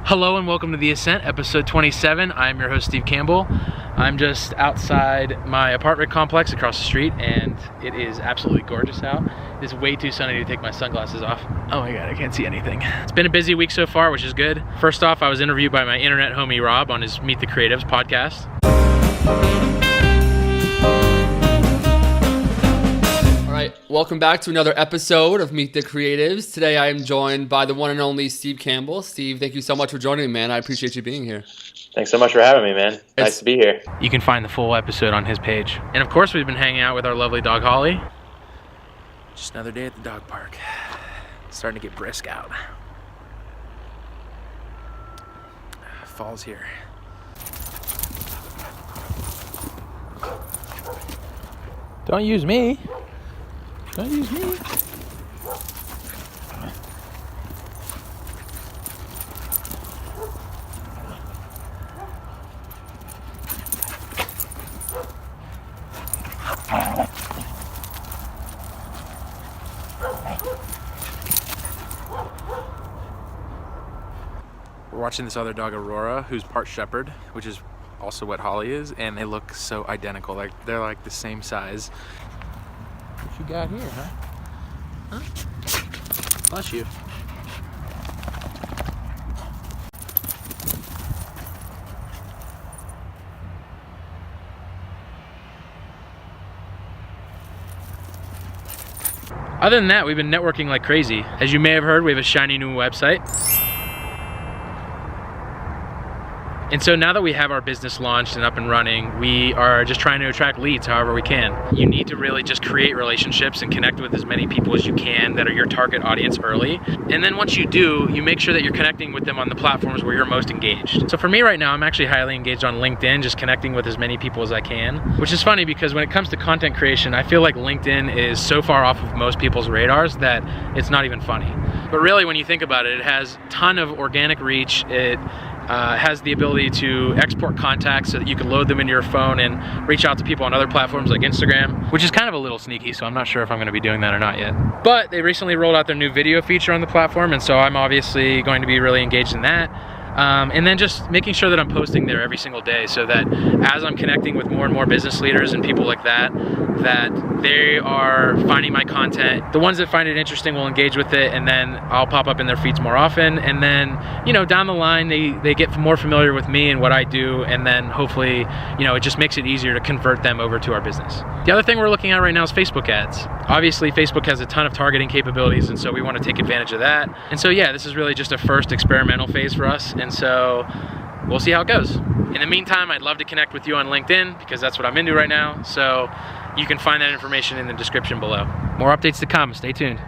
Hello and welcome to the Ascent, episode 27. I'm your host, Steve Campbell. I'm just outside my apartment complex across the street, and it is absolutely gorgeous out. It's way too sunny to take my sunglasses off. Oh my God, I can't see anything. It's been a busy week so far, which is good. First off, I was interviewed by my internet homie, Rob, on his Meet the Creatives podcast. Welcome back to another episode of Meet the Creatives. Today I am joined by the one and only Steve Campbell. Steve, thank you so much for joining me, man. I appreciate you being here. Thanks so much for having me, man. Nice to be here. You can find the full episode on his page. And of course, we've been hanging out with our lovely dog, Holly. Just another day at the dog park. It's starting to get brisk out. Fall's here. Don't use me. Don't use me. We're watching this other dog, Aurora, who's part shepherd, which is also what Holly is, and they look so identical. Like they're like the same size. What you got here, huh? Bless you. Other than that, we've been networking like crazy. As you may have heard, we have a shiny new website. And so now that we have our business launched and up and running, we are just trying to attract leads however we can. You need to really just create relationships and connect with as many people as you can that are your target audience early. And then once you do, you make sure that you're connecting with them on the platforms where you're most engaged. So for me right now, I'm actually highly engaged on LinkedIn, just connecting with as many people as I can, which is funny because when it comes to content creation, I feel like LinkedIn is so far off of most people's radars that it's not even funny. But really, when you think about it, it has a ton of organic reach. It has the ability to export contacts so that you can load them into your phone and reach out to people on other platforms like Instagram, which is kind of a little sneaky, so I'm not sure if I'm going to be doing that or not yet. But they recently rolled out their new video feature on the platform, and so I'm obviously going to be really engaged in that. And then just making sure that I'm posting there every single day so that as I'm connecting with more and more business leaders and people like that, that they are finding my content. The ones that find it interesting will engage with it, and then I'll pop up in their feeds more often. And then, you know, down the line, they get more familiar with me and what I do, and then hopefully, you know, it just makes it easier to convert them over to our business. The other thing we're looking at right now is Facebook ads. Obviously, Facebook has a ton of targeting capabilities, and so we want to take advantage of that. And so, yeah, this is really just a first experimental phase for us, and so we'll see how it goes. In the meantime, I'd love to connect with you on LinkedIn because that's what I'm into right now. So you can find that information in the description below. More updates to come. Stay tuned.